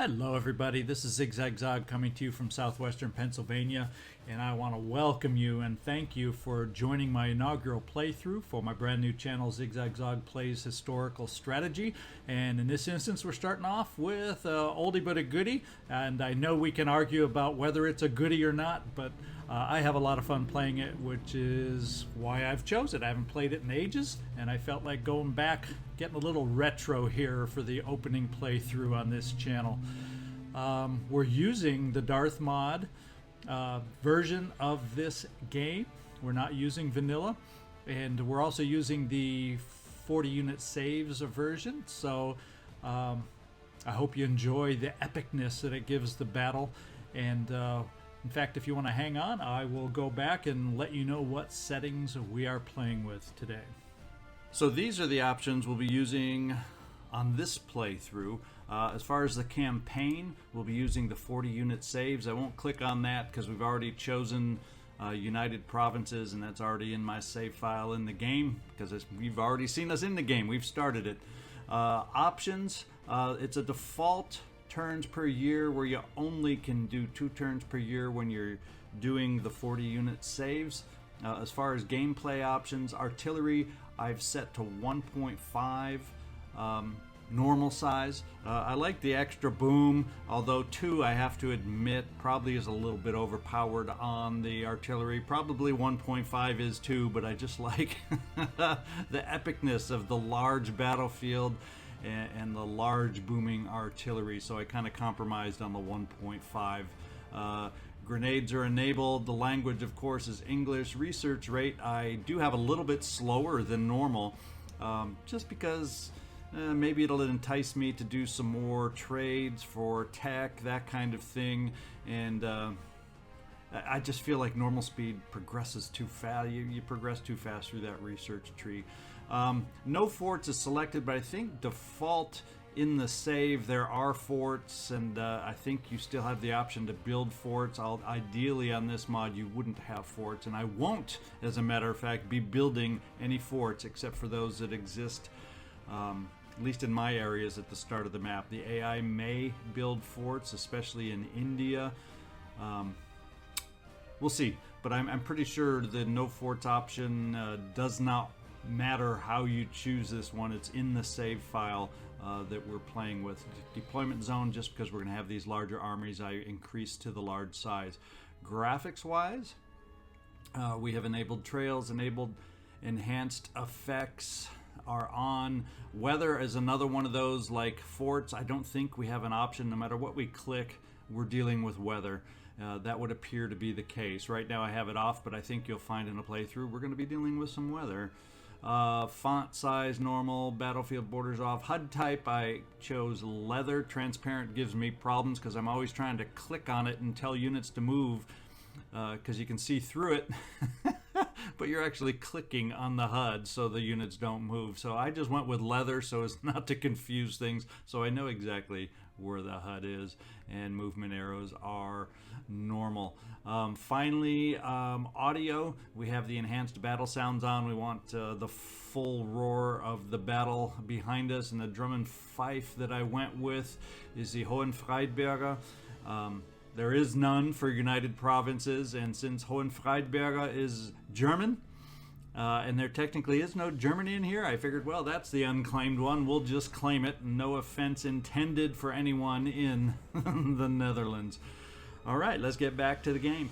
Hello everybody, this is ZigZagZog coming to you from southwestern Pennsylvania, and I want to welcome you and thank you for joining my inaugural playthrough for my brand new channel ZigZagZog Plays Historical Strategy. And in this instance we're starting off with oldie but a goodie, and I know we can argue about whether it's a goodie or not, but I have a lot of fun playing it, which is why I've chosen it. I haven't played it in ages, and I felt like going back, getting a little retro here for the opening playthrough on this channel. We're using the Darthmod version of this game. We're not using vanilla, and we're also using the 40 unit saves version. So I hope you enjoy the epicness that it gives the battle. And in fact, if you want to hang on, I will go back and let you know what settings we are playing with today. So these are the options we'll be using on this playthrough. As far as the campaign, we'll be using the 40 unit saves. I won't click on that because we've already chosen United Provinces, and that's already in my save file in the game because you've already seen us in the game. We've started it. Options, it's a default turns per year where you only can do 2 turns per year when you're doing the 40 unit saves. As far as gameplay options, artillery I've set to 1.5 normal size. I like the extra boom, although 2, I have to admit, probably is a little bit overpowered on the artillery. Probably 1.5 is too, but I just like the epicness of the large battlefield and the large booming artillery, so I kind of compromised on the 1.5. Grenades are enabled. The language, of course, is English. Research rate, I do have a little bit slower than normal, just because maybe it'll entice me to do some more trades for tech, that kind of thing, and I just feel like normal speed progresses too fast. You progress too fast through that research tree. No forts is selected, but I think default in the save there are forts, and I think you still have the option to build forts. Ideally on this mod you wouldn't have forts, and I won't, as a matter of fact, be building any forts except for those that exist, at least in my areas at the start of the map. The AI may build forts, especially in India. We'll see, but I'm pretty sure the no forts option does not matter how you choose this one. It's in the save file that we're playing with. Deployment zone, just because we're going to have these larger armies, I increase to the large size. Graphics wise, we have enabled trails, enabled enhanced effects are on. Weather is another one of those, like forts. I don't think we have an option. No matter what we click, we're dealing with weather. That would appear to be the case. Right now I have it off, but I think you'll find in a playthrough we're going to be dealing with some weather. Font size normal, battlefield borders off. HUD type I chose leather. Transparent gives me problems because I'm always trying to click on it and tell units to move, because you can see through it but you're actually clicking on the HUD so the units don't move. So I just went with leather so as not to confuse things, so I know exactly where the HUD is, and movement arrows are normal. Finally, audio, we have the enhanced battle sounds on. We want the full roar of the battle behind us, and the drum and fife that I went with is the Hohenfriedberger. There is none for United Provinces, and since Hohenfriedberger is German, and there technically is no Germany in here, I figured, well, that's the unclaimed one. We'll just claim it. No offense intended for anyone in the Netherlands. All right, let's get back to the game.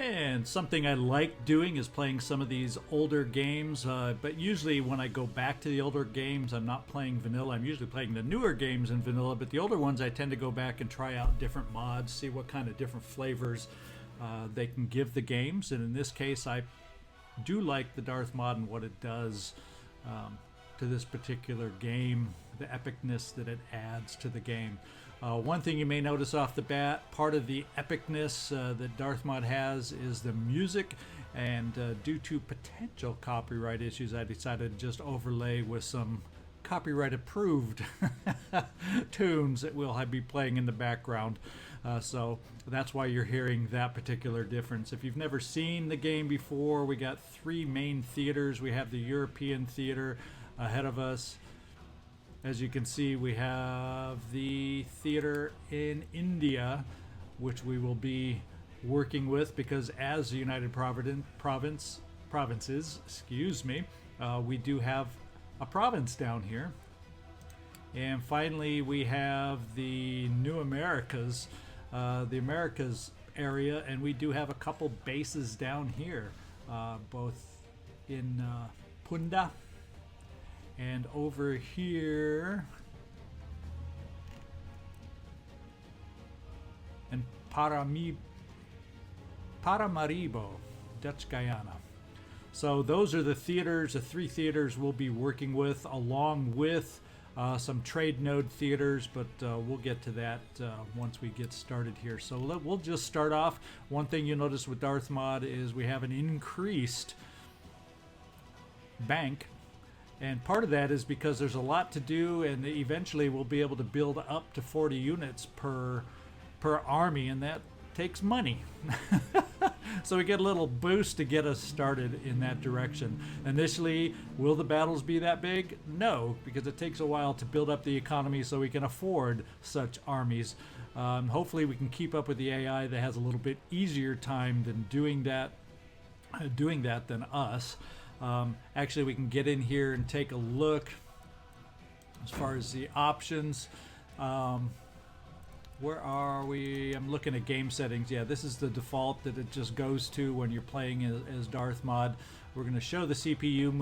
And something I like doing is playing some of these older games, but usually when I go back to the older games, I'm not playing vanilla. I'm usually playing the newer games in vanilla, but the older ones I tend to go back and try out different mods, see what kind of different flavors they can give the games. And in this case, I do like the Darthmod and what it does to this particular game, the epicness that it adds to the game. One thing you may notice off the bat, part of the epicness that Darthmod has is the music, and due to potential copyright issues, I decided to just overlay with some copyright approved tunes that we'll be playing in the background. So that's why you're hearing that particular difference. If you've never seen the game before, we got 3 main theaters. We have the European theater ahead of us. As you can see, we have the theater in India, which we will be working with, because as the United Provinces, excuse me, we do have a province down here. And finally, we have the New Americas, the Americas area, and we do have a couple bases down here, both in Punda and over here in Paramaribo, Dutch Guyana. So those are the theaters, the 3 theaters we'll be working with, along with some trade node theaters, but we'll get to that once we get started here. So we'll just start off. One thing you'll notice with Darthmod is we have an increased bank, and part of that is because there's a lot to do, and eventually we'll be able to build up to 40 units per army, and that takes money. So we get a little boost to get us started in that direction. Initially, will the battles be that big? No, because it takes a while to build up the economy so we can afford such armies. Hopefully we can keep up with the AI that has a little bit easier time than doing that than us. Actually, we can get in here and take a look as far as the options. Where are we? I'm looking at game settings. Yeah, this is the default that it just goes to when you're playing as Darthmod. We're going to show the CPU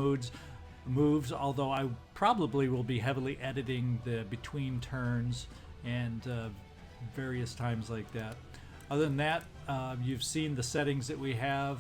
moves, although I probably will be heavily editing the between turns and various times like that. Other than that, you've seen the settings that we have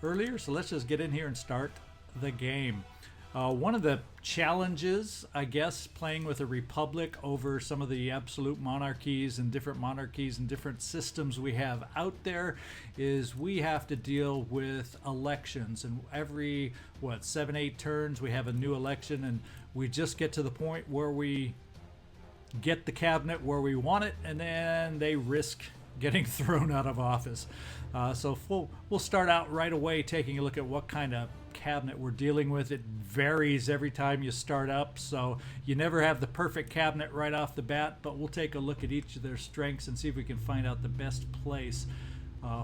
earlier, so let's just get in here and start the game. One of the challenges, I guess, playing with a republic over some of the absolute monarchies and different systems we have out there is we have to deal with elections, and every 7-8 turns we have a new election, and we just get to the point where we get the cabinet where we want it, and then they risk getting thrown out of office. So we'll start out right away taking a look at what kind of cabinet we're dealing with. It varies every time you start up, so you never have the perfect cabinet right off the bat, but we'll take a look at each of their strengths and see if we can find out the best place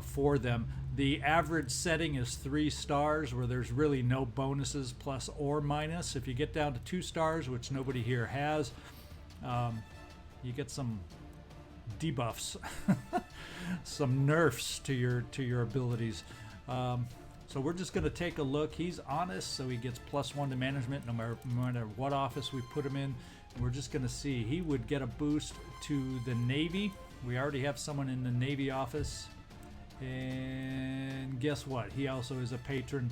for them. The average setting is 3 stars, where there's really no bonuses plus or minus. If you get down to 2 stars, which nobody here has, you get some debuffs, some nerfs to your abilities. So we're just going to take a look. He's honest, so he gets +1 to management no matter what office we put him in. And we're just going to see. He would get a boost to the Navy. We already have someone in the Navy office. And guess what? He also is a patron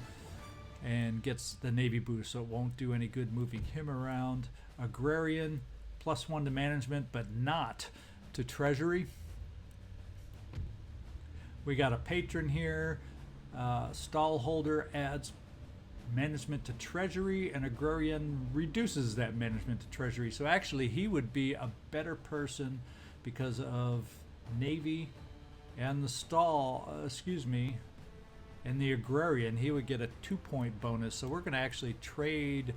and gets the Navy boost, so it won't do any good moving him around. Agrarian, +1 to management, but not to treasury. We got a patron here. Stallholder adds management to treasury, and agrarian reduces that management to treasury. So actually he would be a better person because of Navy and the and the agrarian. He would get a 2-point bonus. So we're going to actually trade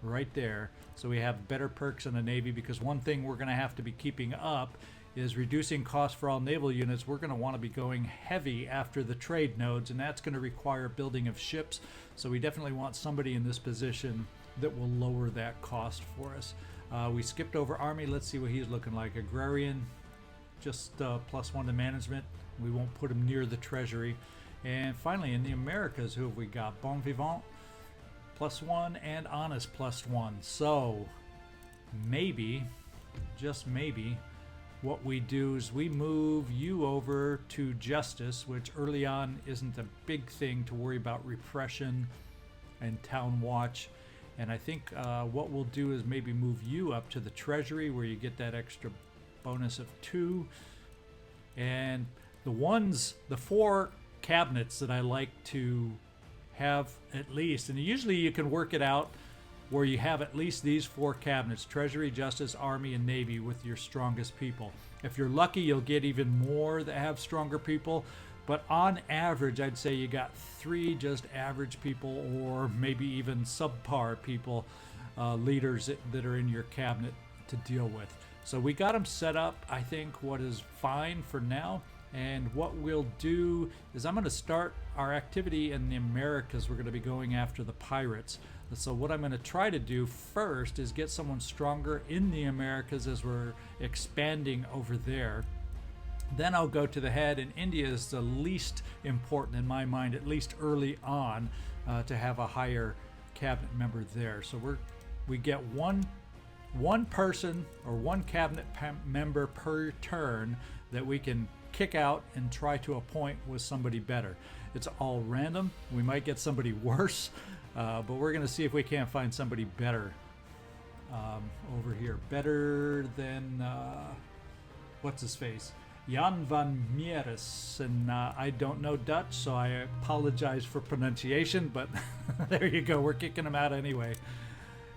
right there. So we have better perks in the Navy, because one thing we're going to have to be keeping up is reducing costs for all naval units. We're going to want to be going heavy after the trade nodes, and that's going to require building of ships. So we definitely want somebody in this position that will lower that cost for us. We skipped over Army. Let's see what he's looking like. Agrarian, just +1 to management. We won't put him near the treasury. And finally, in the Americas, who have we got? Bon Vivant, +1, and Honest, +1. So maybe, just maybe, what we do is we move you over to Justice, which early on isn't a big thing to worry about repression and Town Watch. And I think what we'll do is maybe move you up to the Treasury, where you get that extra bonus of 2. And the 4 cabinets that I like to have at least, and usually you can work it out where you have at least these 4 cabinets: Treasury, Justice, Army, and Navy, with your strongest people. If you're lucky, you'll get even more that have stronger people, but on average, I'd say you got 3 just average people, or maybe even subpar people. leaders that are in your cabinet to deal with. So we got them set up, I think, what is fine for now. And what we'll do is I'm going to start our activity in the Americas. We're going to be going after the pirates. So what I'm going to try to do first is get someone stronger in the Americas as we're expanding over there. Then I'll go to the head, and India is the least important in my mind, at least early on, to have a higher cabinet member there. So we get one person or one cabinet member per turn that we can kick out and try to appoint with somebody better. It's all random. We might get somebody worse, but we're going to see if we can't find somebody better over here. Better than, what's his face? Jan van Mieris. And I don't know Dutch, so I apologize for pronunciation, but there you go. We're kicking him out anyway.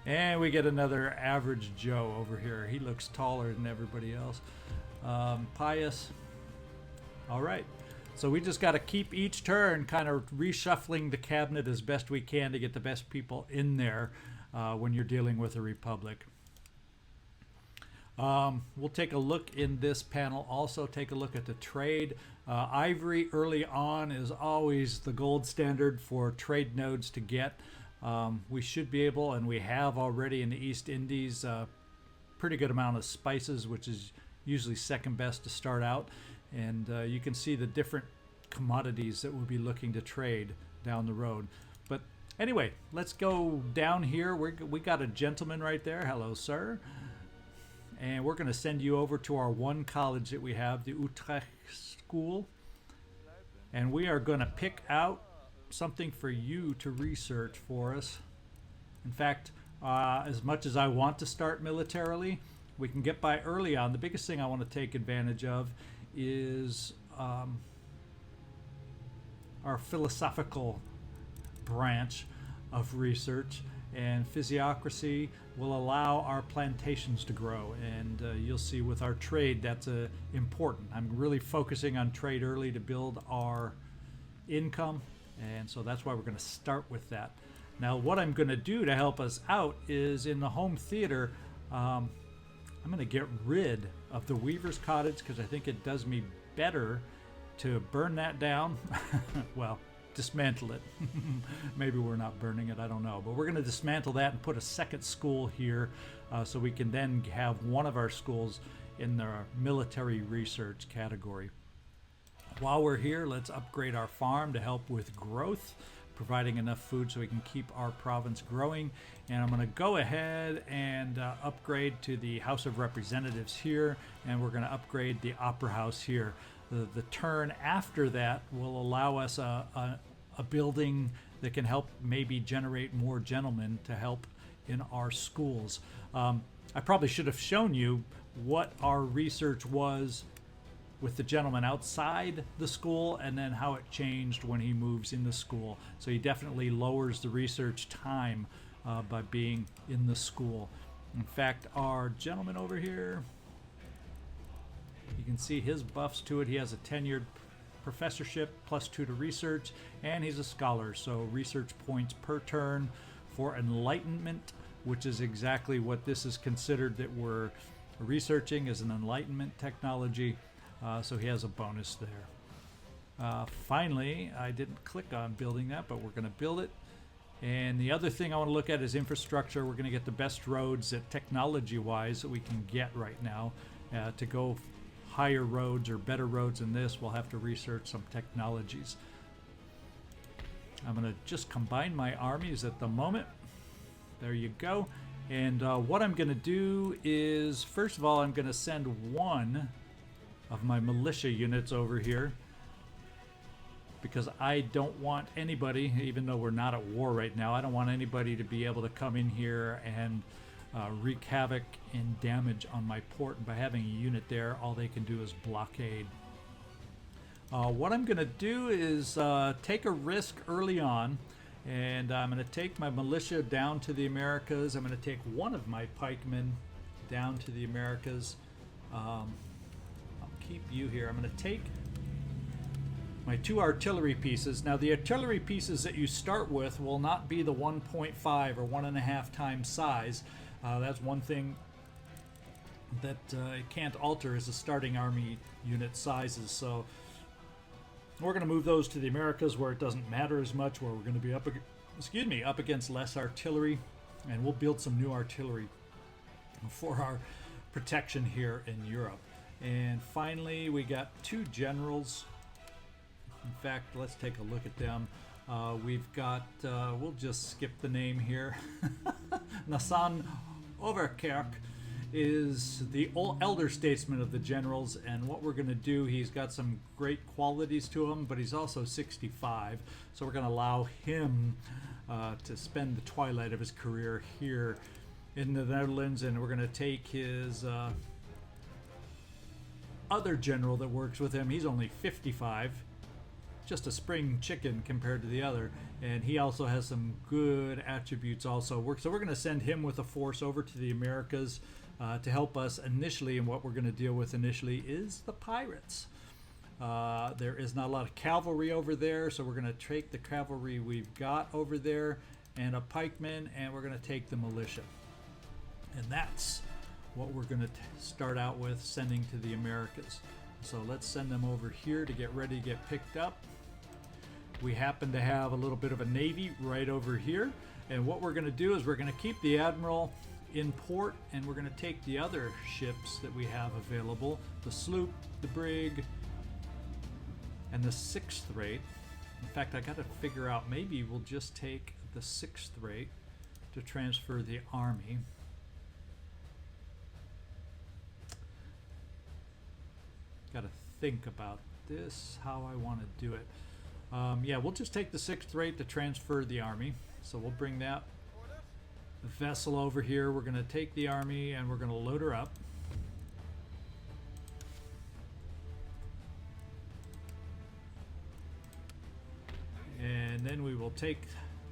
And we get another average Joe over here. He looks taller than everybody else. Pious. All right, so we just got to keep each turn kind of reshuffling the cabinet as best we can to get the best people in there when you're dealing with a republic. We'll take a look in this panel, also take a look at the trade. Ivory early on is always the gold standard for trade nodes to get. We should be able, and we have already in the East Indies, pretty good amount of spices, which is usually second best to start out. And you can see the different commodities that we'll be looking to trade down the road. But anyway, let's go down here. We got a gentleman right there. Hello, sir. And we're going to send you over to our one college that we have, the Utrecht School. And we are going to pick out something for you to research for us. In fact, as much as I want to start militarily, we can get by early on. The biggest thing I want to take advantage of is our philosophical branch of research, and physiocracy will allow our plantations to grow, and you'll see with our trade that's important. I'm really focusing on trade early to build our income, and so that's why we're going to start with that. Now what I'm going to do to help us out is in the home theater, I'm going to get rid of the Weaver's Cottage because I think it does me better to burn that down. Well, dismantle it. Maybe we're not burning it, I don't know. But we're going to dismantle that and put a second school here so we can then have one of our schools in the military research category. While we're here, let's upgrade our farm to help with growth, providing enough food so we can keep our province growing. And I'm going to go ahead and upgrade to the House of Representatives here, and we're going to upgrade the Opera House here. The turn after that will allow us a building that can help maybe generate more gentlemen to help in our schools. I probably should have shown you what our research was with the gentleman outside the school and then how it changed when he moves in the school. So he definitely lowers the research time by being in the school. In fact, our gentleman over here, you can see his buffs to it. He has a tenured professorship +2 to research, and he's a scholar, so research points per turn for enlightenment, which is exactly what this is considered that we're researching as an enlightenment technology. So he has a bonus there. Finally, I didn't click on building that, but we're going to build it. And the other thing I want to look at is infrastructure. We're going to get the best roads that technology-wise that we can get right now. To go higher roads or better roads than this, we'll have to research some technologies. I'm going to just combine my armies at the moment. There you go. And what I'm going to do is, first of all, I'm going to send one of my militia units over here because I don't want anybody, even though we're not at war right now, I don't want anybody to be able to come in here and wreak havoc and damage on my port. And by having a unit there, all they can do is blockade. What I'm going to do is take a risk early on, and I'm going to take my militia down to the Americas. I'm going to take one of my pikemen down to the Americas. I'll keep you here. I'm going to take my 2 artillery pieces. Now the artillery pieces that you start with will not be the 1.5 or 1.5 times size. That's one thing that it can't alter is the starting army unit sizes. So we're going to move those to the Americas where it doesn't matter as much, where we're going to be up against less artillery, and we'll build some new artillery for our protection here in Europe. And finally, we got 2 generals. In fact, let's take a look at them. We've got, we'll just skip the name here. Nassan Overkerk is the elder statesman of the generals, and what we're going to do, he's got some great qualities to him, but he's also 65, so we're going to allow him to spend the twilight of his career here in the Netherlands, and we're going to take his other general that works with him. He's only 55, just a spring chicken compared to the other, and he also has some good attributes also. So we're going to send him with a force over to the Americas to help us initially, and what we're going to deal with initially is the pirates. There is not a lot of cavalry over there, so we're going to take the cavalry we've got over there and a pikeman, and we're going to take the militia. And that's what we're going to start out with, sending to the Americas. So let's send them over here to get ready to get picked up. We happen to have a little bit of a navy right over here, and what we're going to do is we're going to keep the admiral in port, and we're going to take the other ships that we have available, the sloop, the brig, and the 6th rate. In fact, I got to figure out, maybe we'll just take the 6th rate to transfer the army. Got to think about this, how I want to do it. Yeah, we'll just take the 6th rate to transfer the army. So we'll bring that vessel over here. We're going to take the army and we're going to load her up. And then we will take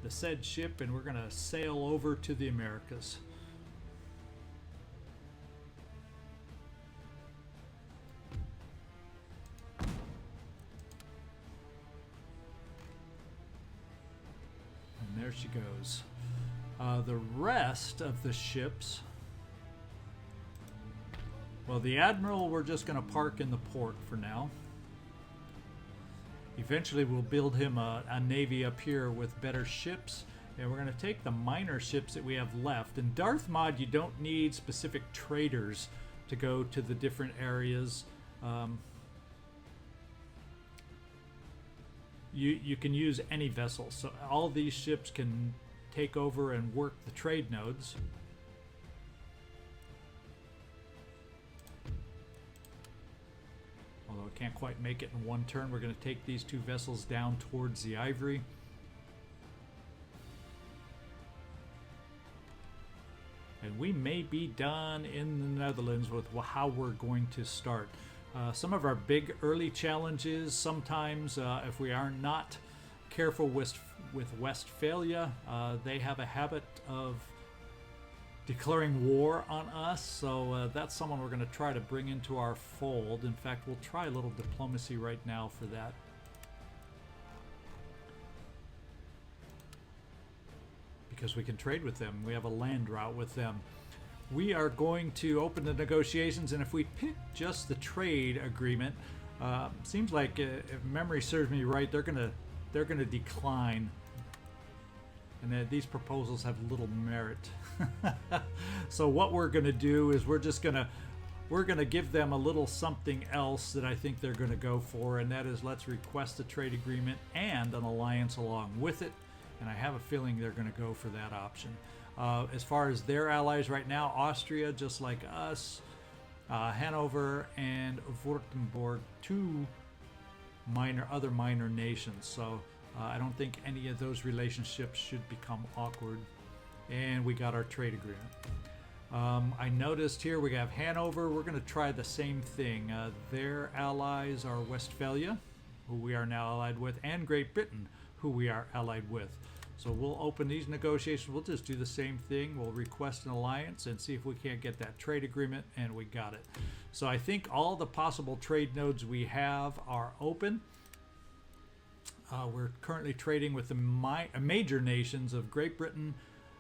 the said ship and we're going to sail over to the Americas. And there she goes. The rest of the ships, well, the Admiral we're just going to park in the port for now. Eventually we'll build him a navy up here with better ships, and we're going to take the minor ships that we have left. In Darthmod you don't need specific traders to go to the different areas. You can use any vessel, so all these ships can take over and work the trade nodes. Although I can't quite make it in one turn, we're going to take these 2 vessels down towards the Ivory. And we may be done in the Netherlands with how we're going to start. Some of our big early challenges, sometimes if we are not careful with Westphalia, they have a habit of declaring war on us, so that's someone we're going to try to bring into our fold. In fact, we'll try a little diplomacy right now for that. Because we can trade with them. We have a land route with them. We are going to open the negotiations, and if we pick just the trade agreement, seems like if memory serves me right, they're gonna decline, and these proposals have little merit. So what we're gonna do is we're gonna give them a little something else that I think they're gonna go for, and that is, let's request a trade agreement and an alliance along with it. And I have a feeling they're going to go for that option. As far as their allies right now, Austria, just like us, Hanover and Württemberg, 2 other minor nations. So I don't think any of those relationships should become awkward. And we got our trade agreement. I noticed here we have Hanover. We're going to try the same thing. Their allies are Westphalia, who we are now allied with, and Great Britain, who we are allied with. So we'll open these negotiations. We'll just do the same thing. We'll request an alliance and see if we can't get that trade agreement, and we got it. So I think all the possible trade nodes we have are open. We're currently trading with the major nations of Great Britain,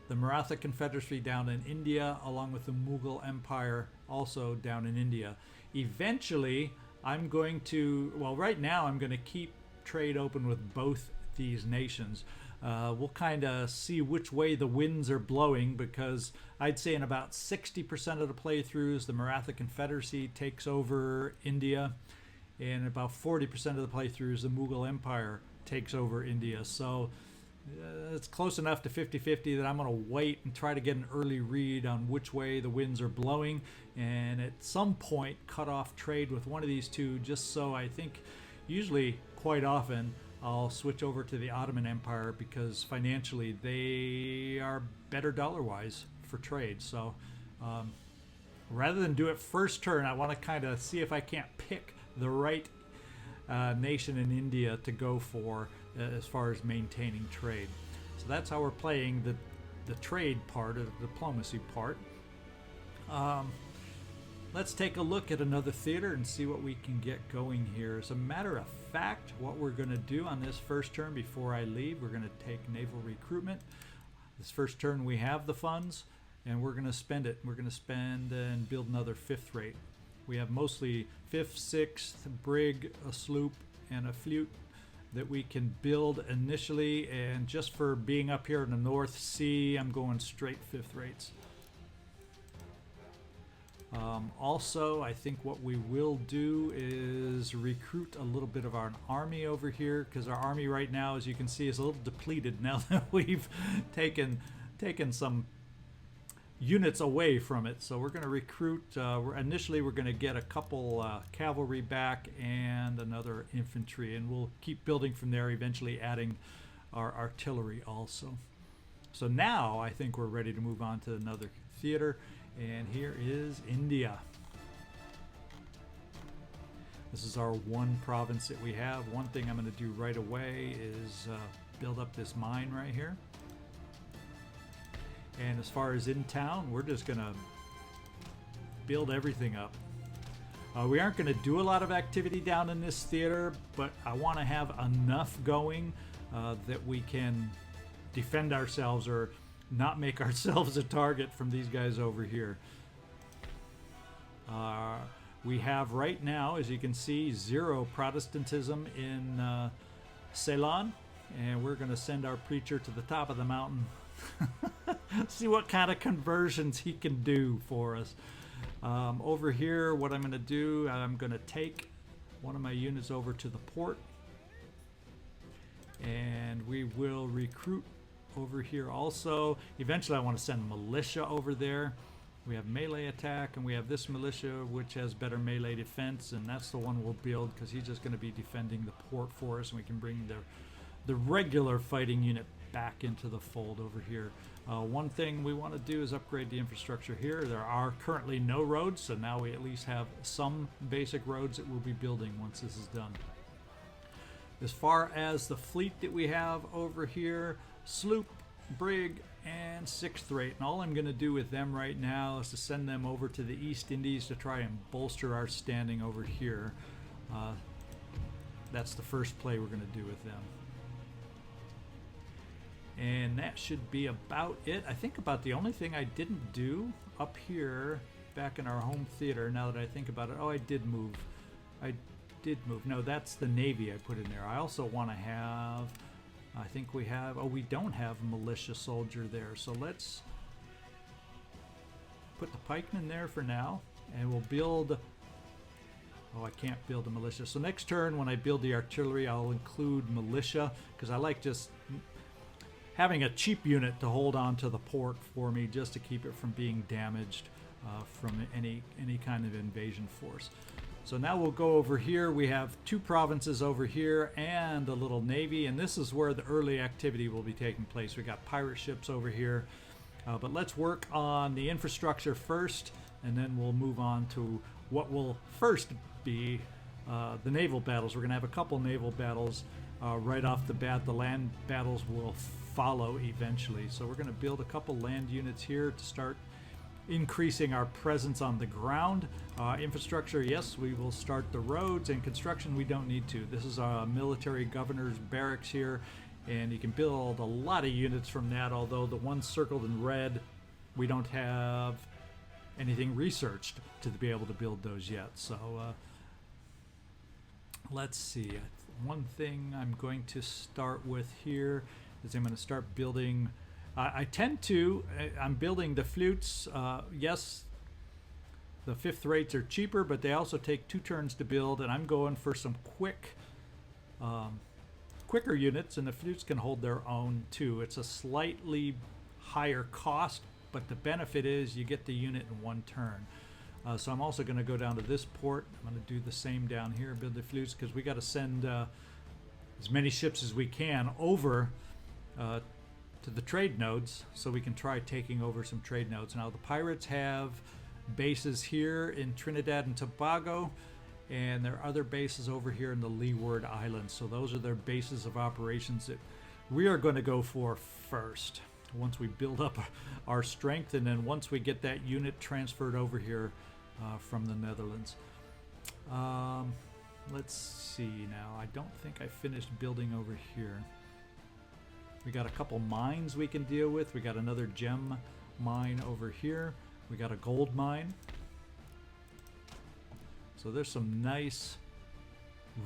the Maratha Confederacy down in India, along with the Mughal Empire also down in India. Eventually, I'm going to, well, right now I'm going to keep trade open with both these nations. We'll kind of see which way the winds are blowing, because I'd say in about 60% of the playthroughs, the Maratha Confederacy takes over India, and about 40% of the playthroughs, the Mughal Empire takes over India. So it's close enough to 50-50 that I'm going to wait and try to get an early read on which way the winds are blowing, and at some point cut off trade with one of these two, just so I think usually quite often I'll switch over to the Ottoman Empire, because financially they are better dollar-wise for trade. So rather than do it first turn, I want to kind of see if I can't pick the right nation in India to go for as far as maintaining trade. So that's how we're playing the trade part of the diplomacy part. Let's take a look at another theater and see what we can get going here. As a matter of fact, what we're going to do on this first turn before I leave, we're going to take naval recruitment. This first turn we have the funds, and we're going to spend it. We're going to spend and build another 5th rate. We have mostly 5th, 6th, brig, a sloop, and a flute that we can build initially, and just for being up here in the North Sea, I'm going straight 5th rates. Also, I think what we will do is recruit a little bit of our army over here, because our army right now, as you can see, is a little depleted now that we've taken some units away from it. So we're going to recruit, initially we're going to get a couple cavalry back and another infantry, and we'll keep building from there, eventually adding our artillery also. So now I think we're ready to move on to another theater, and here is India. This is our one province that we have. One thing I'm going to do right away is build up this mine right here. And as far as in town, we're just going to build everything up. We aren't going to do a lot of activity down in this theater, but I want to have enough going that we can defend ourselves or not make ourselves a target from these guys over here. We have right now, as you can see, 0 Protestantism in Ceylon, and we're going to send our preacher to the top of the mountain. See what kind of conversions he can do for us. Over here, what I'm going to do, I'm going to take one of my units over to the port, and we will recruit over here also. Eventually I want to send militia over there. We have melee attack, and we have this militia which has better melee defense, and that's the one we'll build, because he's just going to be defending the port for us, and we can bring the regular fighting unit back into the fold over here. One thing we want to do is upgrade the infrastructure here. There are currently no roads, so now we at least have some basic roads that we'll be building once this is done. As far as the fleet that we have over here, sloop, brig, and 6th rate, and all I'm going to do with them right now is to send them over to the East Indies to try and bolster our standing over here. That's the first play we're going to do with them. And that should be about it. I think about the only thing I didn't do up here back in our home theater, now that I think about it. Oh, I did move. No, that's the Navy I put in there. I also want to have, I think we have, oh, we don't have a militia soldier there. So let's put the pikemen there for now, and we'll build, oh, I can't build a militia. So next turn when I build the artillery, I'll include militia, because I like just having a cheap unit to hold on to the port for me, just to keep it from being damaged from any kind of invasion force. So now we'll go over here. We have 2 provinces over here and a little navy, and this is where the early activity will be taking place. We got pirate ships over here, but let's work on the infrastructure first, and then we'll move on to what will first be the naval battles. We're going to have a couple naval battles right off the bat. The land battles will follow eventually. So we're going to build a couple land units here to start increasing our presence on the ground. Infrastructure, yes, we will start the roads, and construction we don't need to. This is a military governor's barracks here, and you can build a lot of units from that, although the ones circled in red, we don't have anything researched to be able to build those yet. So let's see. One thing I'm going to start with here is I'm going to start building. I'm building the flutes. Yes, the fifth rates are cheaper, but they also take 2 turns to build, and I'm going for some quicker units, and the flutes can hold their own too. It's a slightly higher cost, but the benefit is you get the unit in 1 turn. So I'm also going to go down to this port. I'm going to do the same down here, build the flutes, because we got to send as many ships as we can over to the trade nodes, so we can try taking over some trade nodes. Now the pirates have bases here in Trinidad and Tobago, and there are other bases over here in the Leeward Islands. So those are their bases of operations that we are going to go for first, once we build up our strength, and then once we get that unit transferred over here from the Netherlands. Let's see now. I don't think I finished building over here. We got a couple mines we can deal with. We got another gem mine over here. We got a gold mine. So there's some nice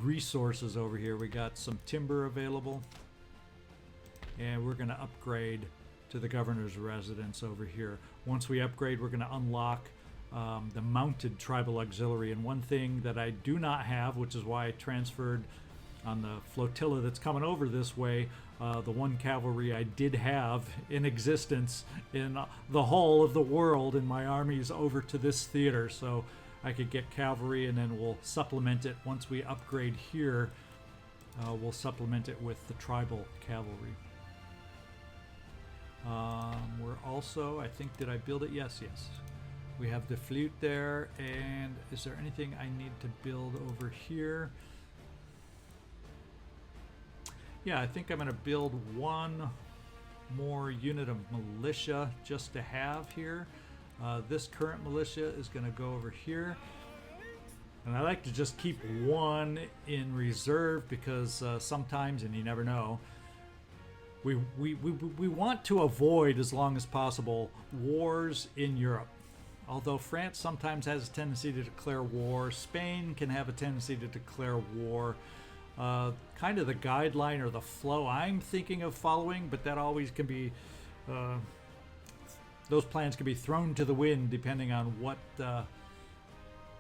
resources over here. We got some timber available. And we're going to upgrade to the governor's residence over here. Once we upgrade, we're going to unlock the mounted tribal auxiliary. And one thing that I do not have, which is why I transferred on the flotilla that's coming over this way, the 1 cavalry I did have in existence in the whole of the world in my armies over to this theater. So I could get cavalry, and then we'll supplement it once we upgrade here. We'll supplement it with the tribal cavalry. We're also, I think, did I build it? Yes. We have the flute there, and is there anything I need to build over here? Yeah, I think I'm going to build 1 more unit of militia just to have here. This current militia is going to go over here. And I like to just keep 1 in reserve, because sometimes, and you never know, we want to avoid, as long as possible, wars in Europe. Although France sometimes has a tendency to declare war, Spain can have a tendency to declare war. Kind of the guideline or the flow I'm thinking of following, but that always can be, those plans can be thrown to the wind depending on what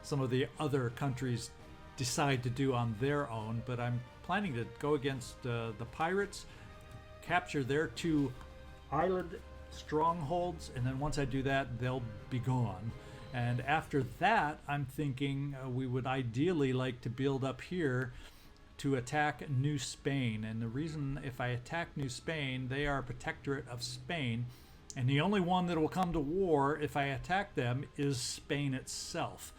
some of the other countries decide to do on their own. But I'm planning to go against the pirates, capture their 2 island strongholds, and then once I do that, they'll be gone. And after that, I'm thinking we would ideally like to build up here to attack New Spain. And the reason, if I attack New Spain, they are a protectorate of Spain, and the only one that will come to war if I attack them is Spain itself.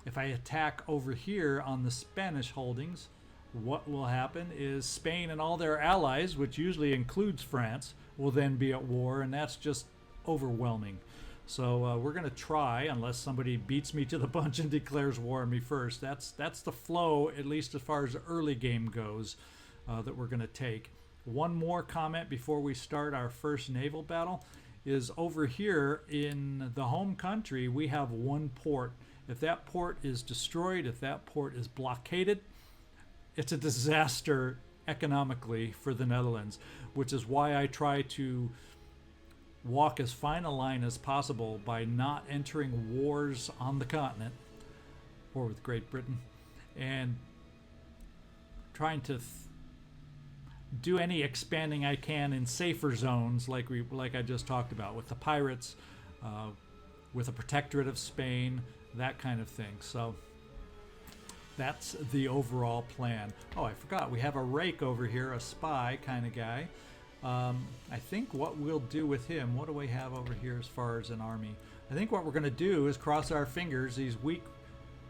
If I attack over here on the Spanish holdings, what will happen is Spain and all their allies, which usually includes France, will then be at war, and that's just overwhelming. So we're going to try, unless somebody beats me to the punch and declares war on me first. That's the flow, at least as far as the early game goes, that we're going to take. One more comment before we start our first naval battle is over here in the home country, we have 1 port. If that port is destroyed, if that port is blockaded, it's a disaster economically for the Netherlands, which is why I try to walk as fine a line as possible by not entering wars on the continent or with Great Britain, and trying to do any expanding I can in safer zones, like I just talked about with the pirates, with a protectorate of Spain, that kind of thing. So that's the overall plan. Oh, I forgot, we have a rake over here, a spy kind of guy. I think what we'll do with him, what do we have over here as far as an army? I think what we're going to do is cross our fingers.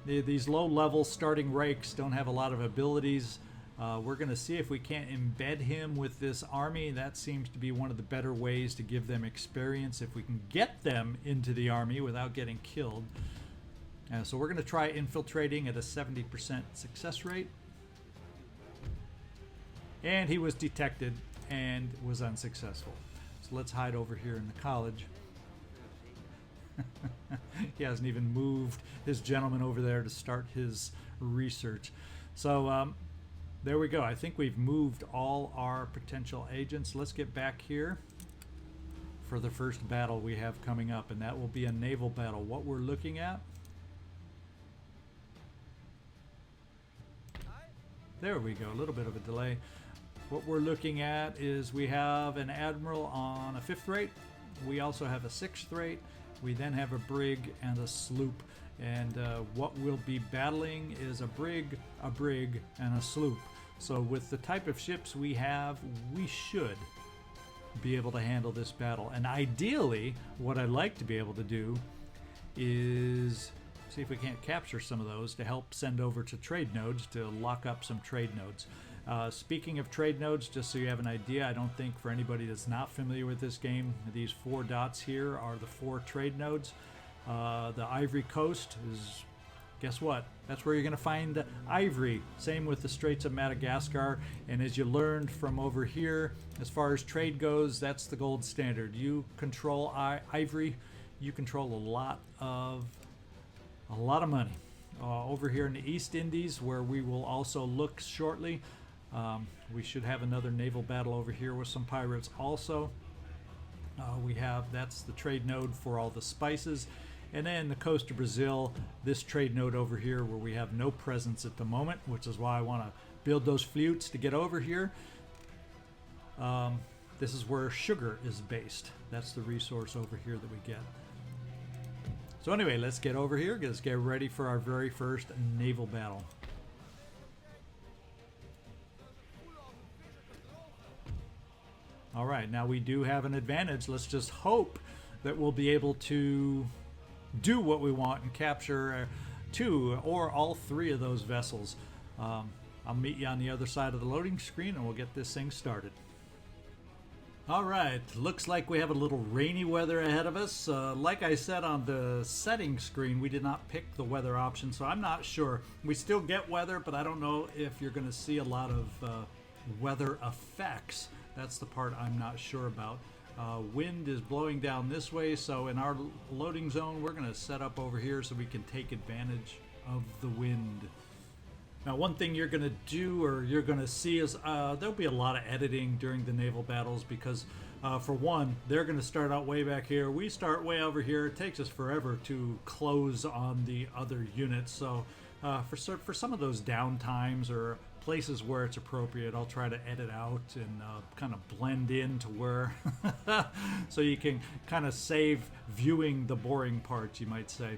These low-level starting rakes don't have a lot of abilities. We're going to see if we can't embed him with this army. That seems to be one of the better ways to give them experience if we can get them into the army without getting killed. So we're going to try infiltrating at a 70% success rate. And he was detected and was unsuccessful. So let's hide over here in the college. He hasn't even moved his gentleman over there to start his research. So there we go. I think we've moved all our potential agents. Let's get back here for the first battle we have coming up, and that will be a naval battle. What we're looking at, there we go, a little bit of a delay. What we're looking at is we have an admiral on a 5th rate. We also have a 6th rate. We then have a brig and a sloop. And what we'll be battling is a brig, and a sloop. So with the type of ships we have, we should be able to handle this battle. And ideally, what I'd like to be able to do is see if we can't capture some of those to help send over to trade nodes to lock up some trade nodes. Speaking of trade nodes, just so you have an idea, I don't think for anybody that's not familiar with this game, these 4 dots here are the 4 trade nodes. The Ivory Coast is, guess what? That's where you're going to find ivory. Same with the Straits of Madagascar. And as you learned from over here, as far as trade goes, that's the gold standard. You control ivory, you control a lot of money. Over here in the East Indies, where we will also look shortly, we should have another naval battle over here with some pirates also. That's the trade node for all the spices. And then the coast of Brazil, this trade node over here where we have no presence at the moment, which is why I want to build those flutes to get over here. This is where sugar is based. That's the resource over here that we get. So anyway, let's get over here. Let's get ready for our very first naval battle. All right, now we do have an advantage. Let's just hope that we'll be able to do what we want and capture 2 or all 3 of those vessels. I'll meet you on the other side of the loading screen and we'll get this thing started. All right, looks like we have a little rainy weather ahead of us. Like I said on the settings screen, we did not pick the weather option, so I'm not sure. We still get weather, but I don't know if you're going to see a lot of weather effects. That's the part I'm not sure about. Wind is blowing down this way, so in our loading zone, we're going to set up over here so we can take advantage of the wind. Now, one thing you're going to do, or you're going to see, is there'll be a lot of editing during the naval battles because, for one, they're going to start out way back here. We start way over here. It takes us forever to close on the other units. So for some of those downtimes or places where it's appropriate, I'll try to edit out and kind of blend in to where so you can kind of save viewing the boring parts, you might say.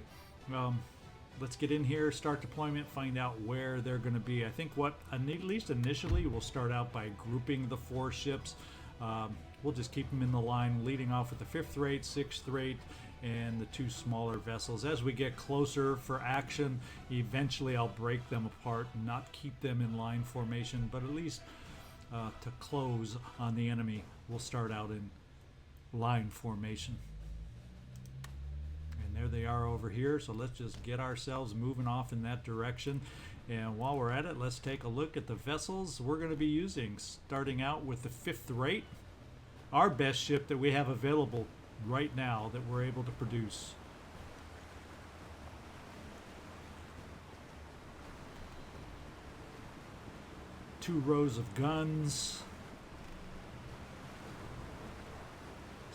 Let's get in here, start deployment, find out where they're going to be. I think at least initially, we'll start out by grouping the 4 ships. We'll just keep them in the line, leading off with the 5th rate, 6th rate, and the 2 smaller vessels. As we get closer for action, eventually I'll break them apart and not keep them in line formation, but at least to close on the enemy, we'll start out in line formation. And there they are over here, so let's just get ourselves moving off in that direction. And while we're at it, let's take a look at the vessels we're going to be using, starting out with the 5th rate, our best ship that we have available right now that we're able to produce. Two rows of guns.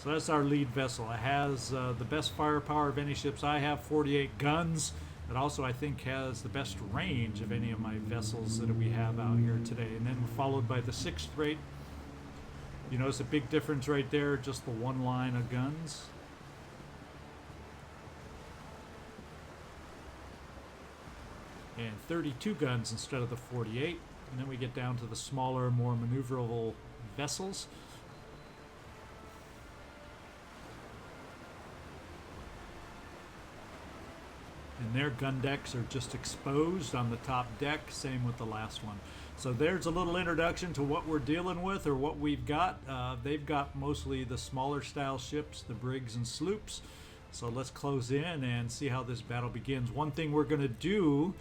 So that's our lead vessel. It has the best firepower of any ships I have, 48 guns. It also, I think, has the best range of any of my vessels that we have out here today. And then followed by the 6th rate. You notice a big difference right there, just the one line of guns. And 32 guns instead of the 48. And then we get down to the smaller, more maneuverable vessels. And their gun decks are just exposed on the top deck, same with the last one. So there's a little introduction to what we're dealing with, or what we've got. They've got mostly the smaller style ships, the brigs and sloops. So let's close in and see how this battle begins. One thing we're going to do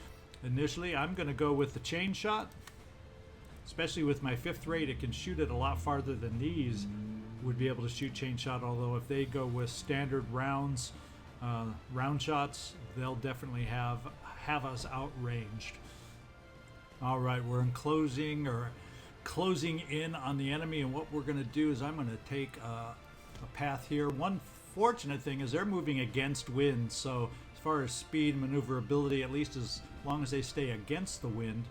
initially, I'm going to go with the chain shot. Especially with my 5th rate, it can shoot it a lot farther than these would be able to shoot chain shot. Although if they go with standard rounds, round shots, they'll definitely have us outranged. All right, we're closing in on the enemy, and what we're going to do is I'm going to take a path here. One fortunate thing is they're moving against wind, so as far as speed and maneuverability, at least as long as they stay against the wind,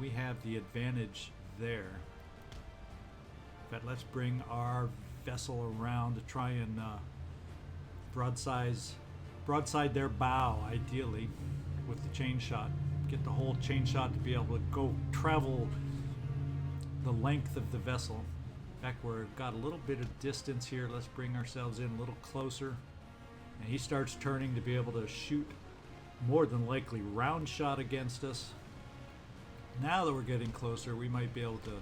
we have the advantage there. But let's bring our vessel around to try and broadside their bow, ideally, with the chain shot. Get the whole chain shot to be able to go travel the length of the vessel. In fact, we've got a little bit of distance here. Let's bring ourselves in a little closer. And he starts turning to be able to shoot, more than likely, round shot against us. Now that we're getting closer, we might be able to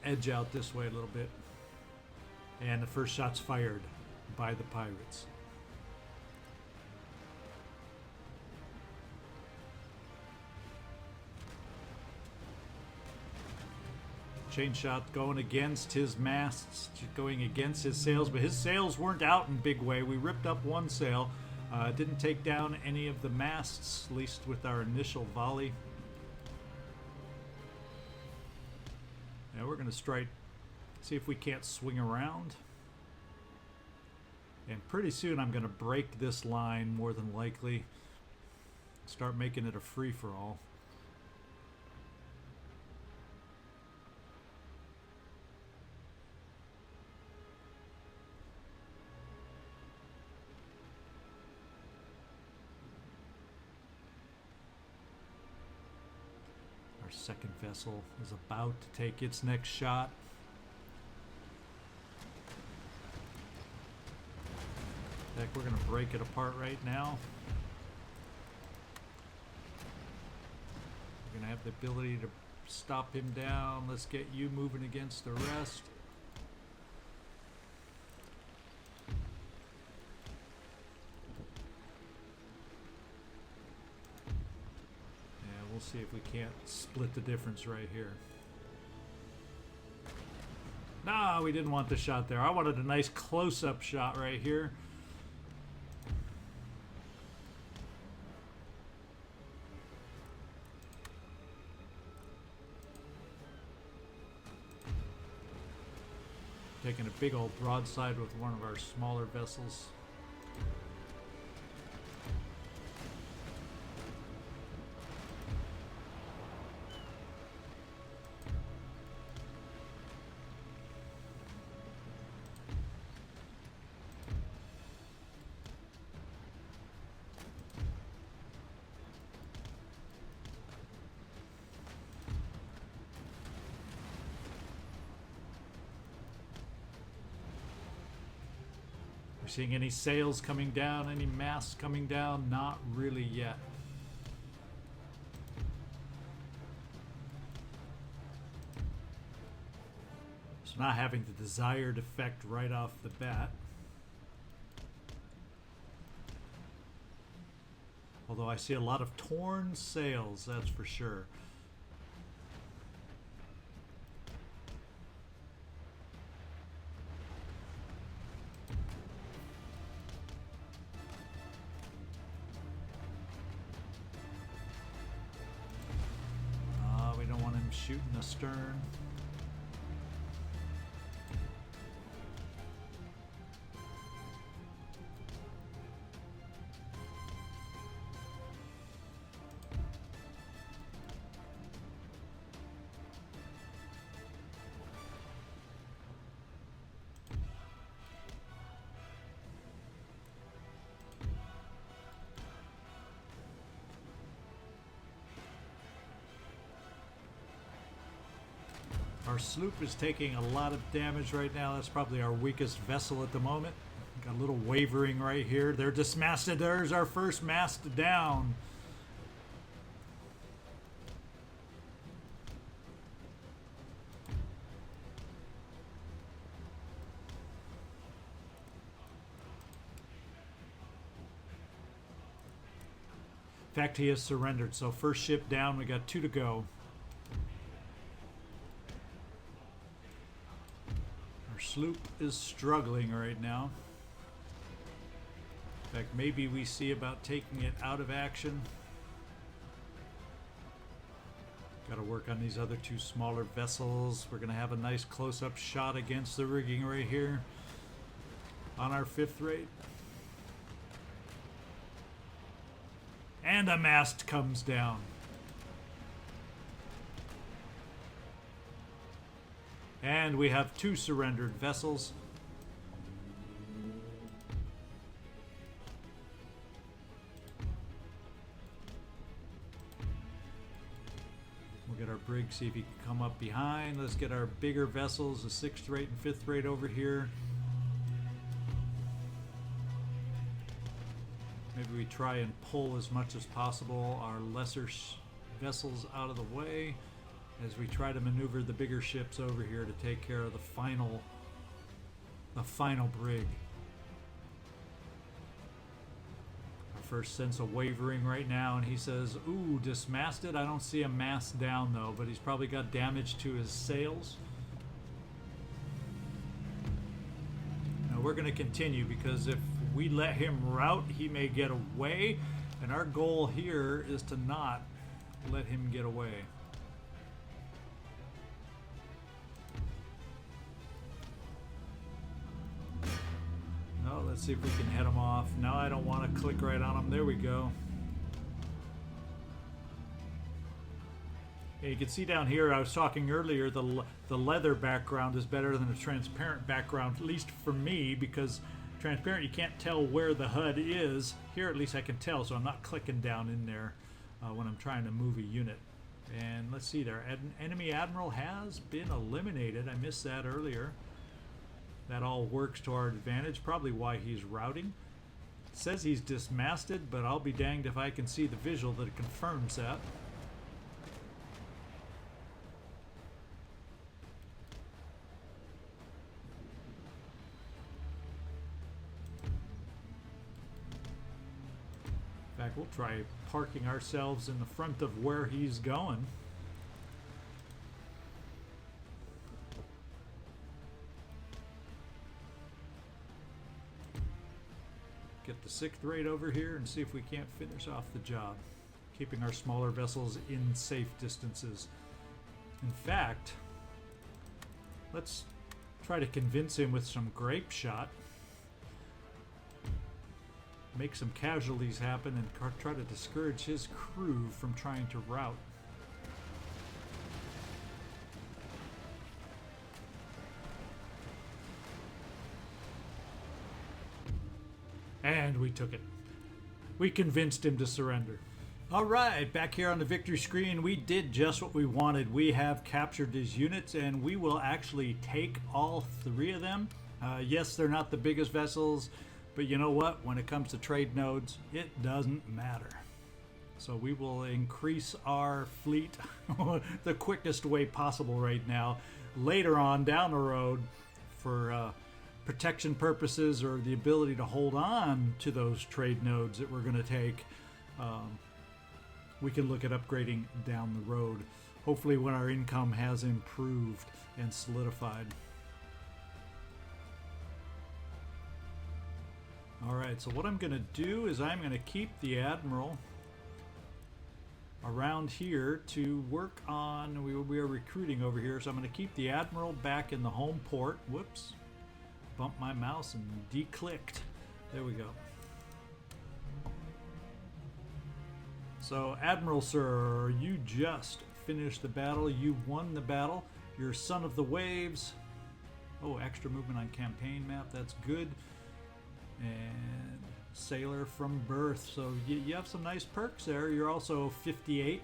edge out this way a little bit. And the first shot's fired by the pirates. Chain shot going against his masts, going against his sails, but his sails weren't out in big way. We ripped up one sail, didn't take down any of the masts, at least with our initial volley. Now we're going to strike, see if we can't swing around. And pretty soon I'm going to break this line, more than likely. Start making it a free-for-all. Second vessel is about to take its next shot. In fact, we're going to break it apart right now. We're going to have the ability to stop him down. Let's get you moving against the rest. See if we can't split the difference right here. No, we didn't want the shot there. I wanted a nice close-up shot right here. Taking a big old broadside with one of our smaller vessels. Seeing any sails coming down, any masts coming down? Not really yet. So not having the desired effect right off the bat. Although I see a lot of torn sails, that's for sure. Shooting astern. Our sloop is taking a lot of damage right now. That's probably our weakest vessel at the moment. Got a little wavering right here. They're dismasted. There's our first mast down. In fact, he has surrendered. So first ship down, we got 2 to go. Our sloop is struggling right now. In fact, maybe we see about taking it out of action. Got to work on these other 2 smaller vessels. We're going to have a nice close-up shot against the rigging right here on our 5th rate. And a mast comes down. And we have 2 surrendered vessels. We'll get our brig, see if he can come up behind. Let's get our bigger vessels, the 6th rate and 5th rate over here. Maybe we try and pull as much as possible our lesser vessels out of the way as we try to maneuver the bigger ships over here to take care of the final brig. Our first sense of wavering right now, and he says, ooh, dismasted. I don't see a mast down though, but he's probably got damage to his sails. Now we're going to continue, because if we let him rout, he may get away, and our goal here is to not let him get away. No, let's see if we can head him off. No, I don't want to click right on him. There we go. And you can see down here, I was talking earlier, the leather background is better than the transparent background, at least for me, because transparent, you can't tell where the HUD is. Here, at least I can tell, so I'm not clicking down in there when I'm trying to move a unit. And let's see there. An enemy admiral has been eliminated. I missed that earlier. That all works to our advantage. Probably why he's routing. It says he's dismasted, but I'll be danged if I can see the visual that confirms that. In fact, we'll try parking ourselves in the front of where he's going. Get the 6th rate over here and see if we can't finish off the job, keeping our smaller vessels in safe distances. In fact, let's try to convince him with some grape shot. Make some casualties happen and try to discourage his crew from trying to rout. And we took it. We convinced him to surrender. All right, back here on the victory screen, we did just what we wanted. We have captured his units, and we will actually take all 3 of them. Yes, they're not the biggest vessels, but you know what? When it comes to trade nodes, it doesn't matter. So we will increase our fleet the quickest way possible right now. Later on down the road, for protection purposes or the ability to hold on to those trade nodes that we're going to take, we can look at upgrading down the road. Hopefully when our income has improved and solidified. Alright, so what I'm going to do is I'm going to keep the Admiral around here to work on, we are recruiting over here, so I'm going to keep the Admiral back in the home port. Whoops, bumped my mouse and declicked. There we go. So, Admiral Sir, you just finished the battle. You won the battle. You're son of the waves. Oh, extra movement on campaign map. That's good. And sailor from birth. So you have some nice perks there. You're also 58.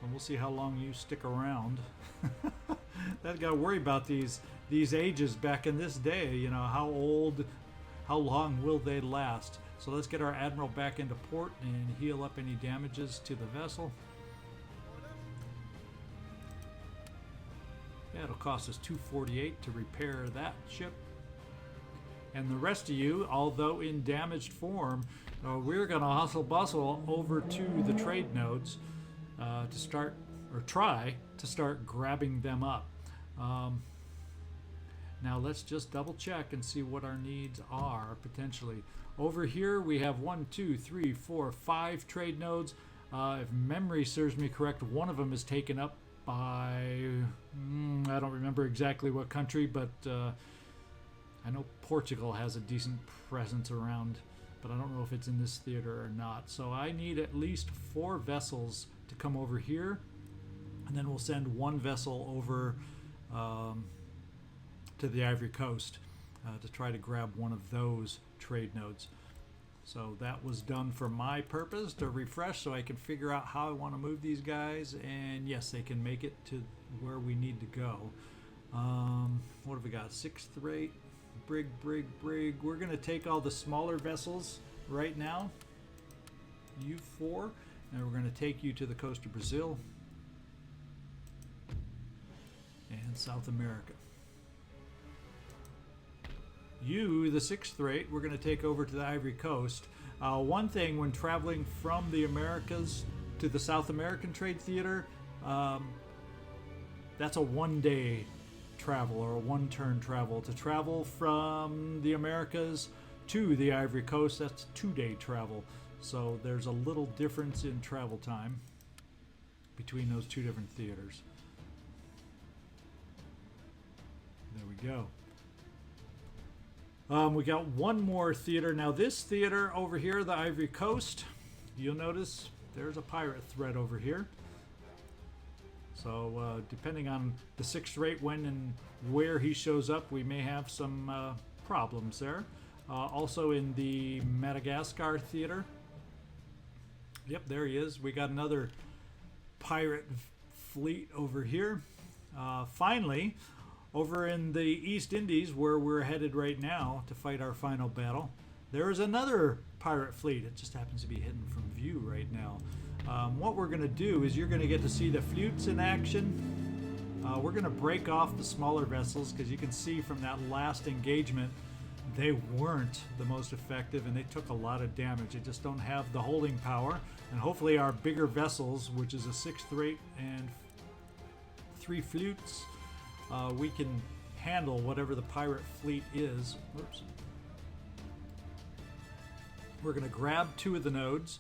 And we'll see how long you stick around. I've got to worry about these ages back in this day. You know, how old, how long will they last? So let's get our Admiral back into port and heal up any damages to the vessel. Yeah, it'll cost us 248 to repair that ship. And the rest of you, although in damaged form, we're going to hustle bustle over to the trade nodes to start, or try to start grabbing them up. Now let's just double check and see what our needs are potentially. Over here we have 1, 2, 3, 4, 5 trade nodes. If memory serves me correct, one of them is taken up by, I don't remember exactly what country, but I know Portugal has a decent presence around, but I don't know if it's in this theater or not. So I need at least 4 vessels to come over here, and then we'll send 1 vessel over to the Ivory Coast to try to grab one of those trade nodes. So that was done for my purpose, to refresh so I can figure out how I want to move these guys, and yes, they can make it to where we need to go. What have we got? 6th rate, brig. We're going to take all the smaller vessels right now, you 4, and we're going to take you to the coast of Brazil and South America. You, the 6th rate, we're going to take over to the Ivory Coast. One thing when traveling from the Americas to the South American Trade Theater, that's a 1-day travel or a 1-turn travel. To travel from the Americas to the Ivory Coast, that's a 2-day travel. So there's a little difference in travel time between those 2 different theaters. There we go. We got 1 more theater. Now this theater over here, the Ivory Coast, you'll notice there's a pirate threat over here. So depending on the 6th rate, when and where he shows up, we may have some problems there. Also in the Madagascar theater. Yep, there he is. We got another pirate fleet over here. Finally, over in the East Indies, where we're headed right now to fight our final battle, there is another pirate fleet. It just happens to be hidden from view right now. What we're going to do is you're going to get to see the flutes in action. We're going to break off the smaller vessels because you can see from that last engagement they weren't the most effective and they took a lot of damage. They just don't have the holding power. And hopefully our bigger vessels, which is a 6th rate and 3 flutes, we can handle whatever the pirate fleet is. Oops. We're going to grab 2 of the nodes,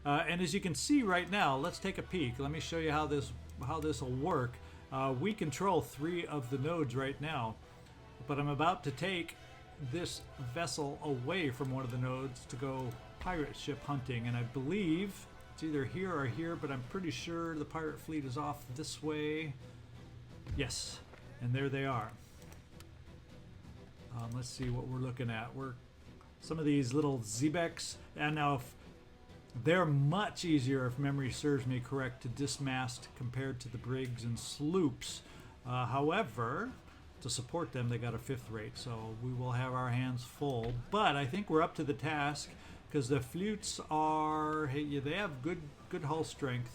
and as you can see right now, let's take a peek. Let me show you how this will work. We control 3 of the nodes right now, but I'm about to take this vessel away from one of the nodes to go pirate ship hunting, and I believe it's either here or here, but I'm pretty sure the pirate fleet is off this way. Yes. And there they are. Let's see what we're looking at. Some of these little Xebecs, and now they're much easier, if memory serves me correct, to dismast compared to the brigs and sloops. However, to support them, they got a 5th rate, so we will have our hands full. But I think we're up to the task because the flutes are, they have good hull strength.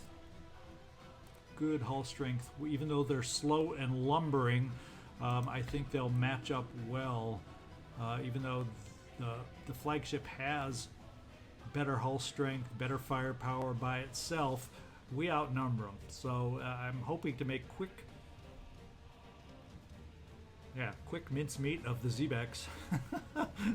Good hull strength, even though they're slow and lumbering. I think they'll match up well, even though the flagship has better hull strength, better firepower by itself. We outnumber them, so I'm hoping to make quick mincemeat of the Xebecs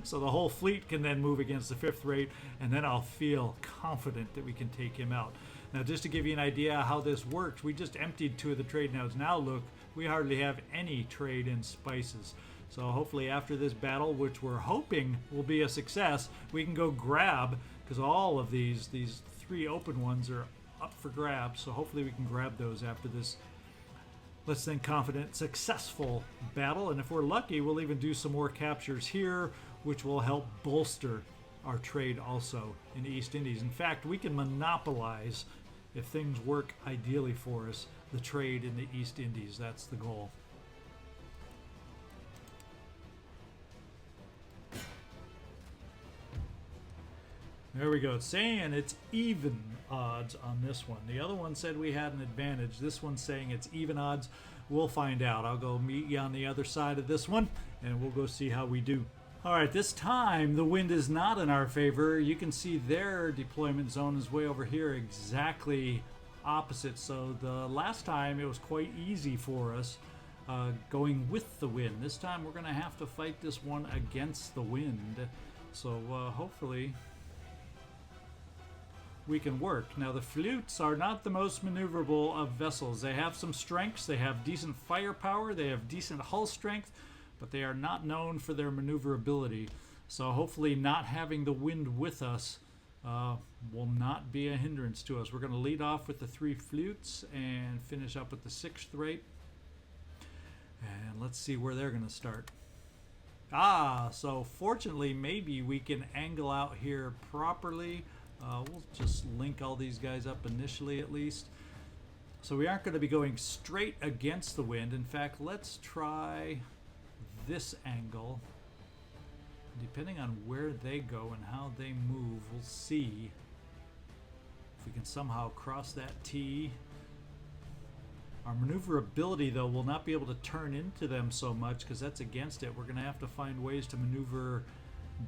so the whole fleet can then move against the 5th rate, and then I'll feel confident that we can take him out. Now, just to give you an idea how this works, we just emptied 2 of the trade nodes. Now look, we hardly have any trade in spices. So hopefully after this battle, which we're hoping will be a success, we can go grab, because all of these 3 open ones are up for grabs. So hopefully we can grab those after this less than confident, successful battle. And if we're lucky, we'll even do some more captures here, which will help bolster our trade also in the East Indies. In fact, we can monopolize, if things work ideally for us, the trade in the East Indies. That's the goal. There we go. It's saying it's even odds on this one. The other one said we had an advantage. This one's saying it's even odds. We'll find out. I'll go meet you on the other side of this one, and we'll go see how we do. All right, this time the wind is not in our favor. You can see their deployment zone is way over here, exactly opposite. So the last time it was quite easy for us going with the wind. This time we're going to have to fight this one against the wind. So hopefully we can work. Now the flutes are not the most maneuverable of vessels. They have some strengths, they have decent firepower, they have decent hull strength, but they are not known for their maneuverability. So hopefully not having the wind with us will not be a hindrance to us. We're going to lead off with the 3 flutes and finish up with the 6th rate. And let's see where they're going to start. So fortunately maybe we can angle out here properly. We'll just link all these guys up initially at least. So we aren't going to be going straight against the wind. In fact, let's try this angle. Depending on where they go and how they move, we'll see if we can somehow cross that T. Our maneuverability, though, will not be able to turn into them so much because that's against it. We're going to have to find ways to maneuver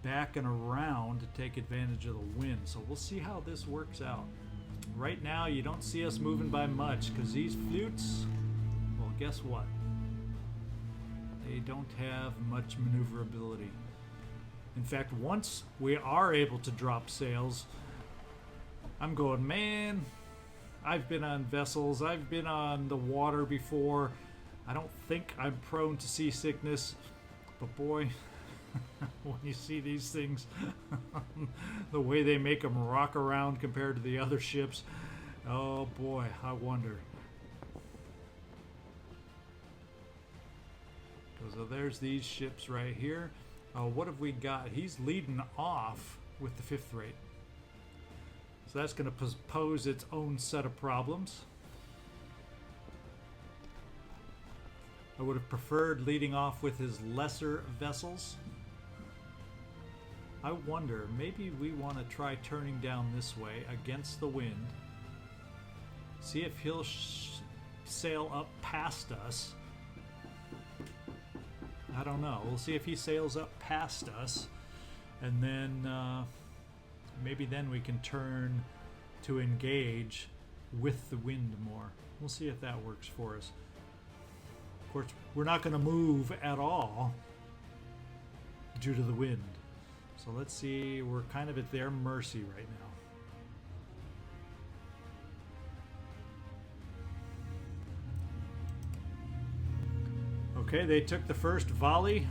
back and around to take advantage of the wind. So we'll see how this works out. Right now, you don't see us moving by much because these flutes, well, guess what? They don't have much maneuverability. In fact, once we are able to drop sails, I'm going, man, I've been on vessels, I've been on the water before. I don't think I'm prone to seasickness, but boy, when you see these things, the way they make them rock around compared to the other ships, oh boy, I wonder. So there's these ships right here. What have we got? He's leading off with the 5th rate. So that's going to pose its own set of problems. I would have preferred leading off with his lesser vessels. I wonder, maybe we want to try turning down this way against the wind. See if he'll sail up past us. I don't know. We'll see if he sails up past us, and then maybe then we can turn to engage with the wind more. We'll see if that works for us. Of course, we're not going to move at all due to the wind. So let's see. We're kind of at their mercy right now. Okay, they took the first volley.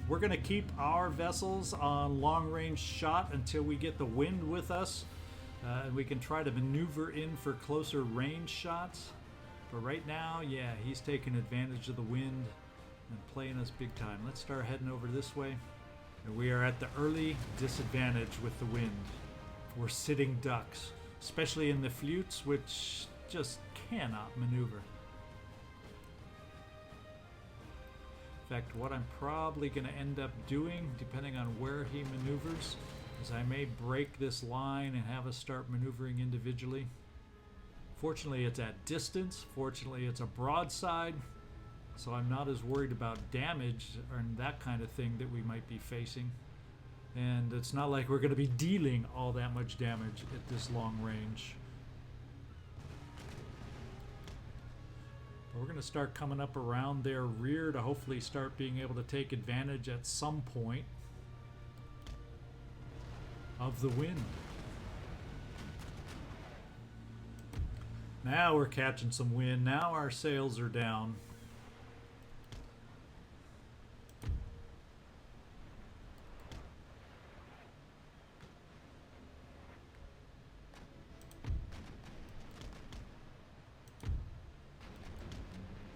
We're going to keep our vessels on long-range shot until we get the wind with us. And we can try to maneuver in for closer range shots. But right now, yeah, he's taking advantage of the wind and playing us big time. Let's start heading over this way. And we are at the early disadvantage with the wind. We're sitting ducks, especially in the flutes, which just cannot maneuver. In fact, what I'm probably going to end up doing, depending on where he maneuvers, is I may break this line and have us start maneuvering individually. Fortunately, it's at distance. Fortunately, it's a broadside, so I'm not as worried about damage or that kind of thing that we might be facing. And it's not like we're going to be dealing all that much damage at this long range. We're going to start coming up around their rear to hopefully start being able to take advantage at some point of the wind. Now we're catching some wind. Now our sails are down.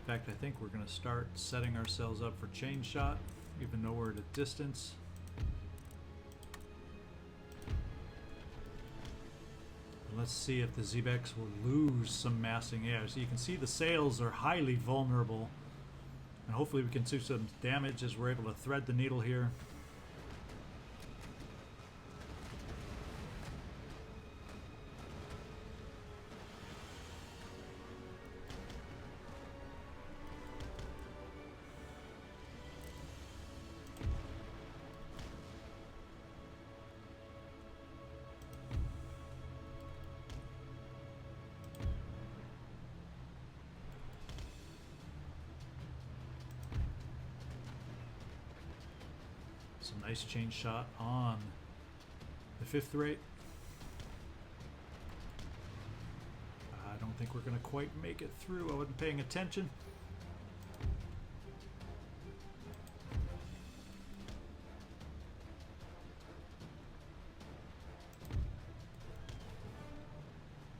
In fact, I think we're going to start setting ourselves up for chain shot, even though we're at a distance. Let's see if the Xebex will lose some massing air. So you can see the sails are highly vulnerable, and hopefully we can do some damage as we're able to thread the needle here. Some nice chain shot on the 5th rate. I don't think we're going to quite make it through. I wasn't paying attention.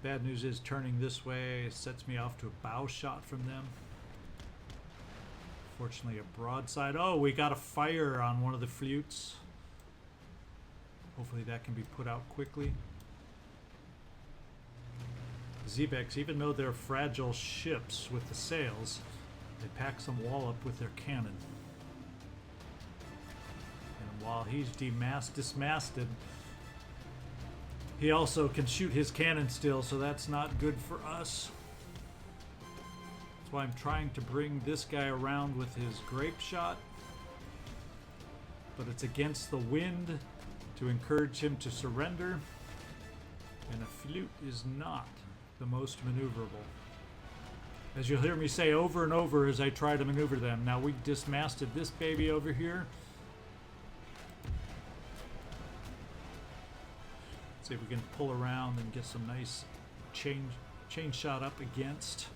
Bad news is turning this way sets me off to a bow shot from them. Fortunately, a broadside. Oh, we got a fire on one of the flutes. Hopefully that can be put out quickly. Xebecs, even though they're fragile ships with the sails, they pack some wallop with their cannon. And while he's dismasted, he also can shoot his cannon still, so that's not good for us. That's why I'm trying to bring this guy around with his grape shot. But it's against the wind to encourage him to surrender. And a flute is not the most maneuverable. As you'll hear me say over and over as I try to maneuver them. Now we dismasted this baby over here. See if we can pull around and get some nice chain shot up against.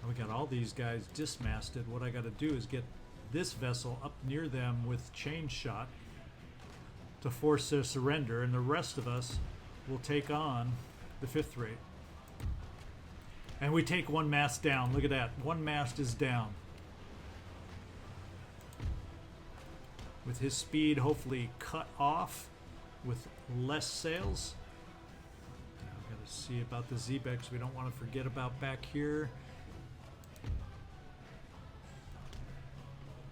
We got all these guys dismasted. What I got to do is get this vessel up near them with chain shot to force their surrender, and the rest of us will take on the 5th rate. And we take one mast down. Look at that. One mast is down. With his speed hopefully cut off with less sails. Now I've got to see about the Xebecs. We don't want to forget about back here.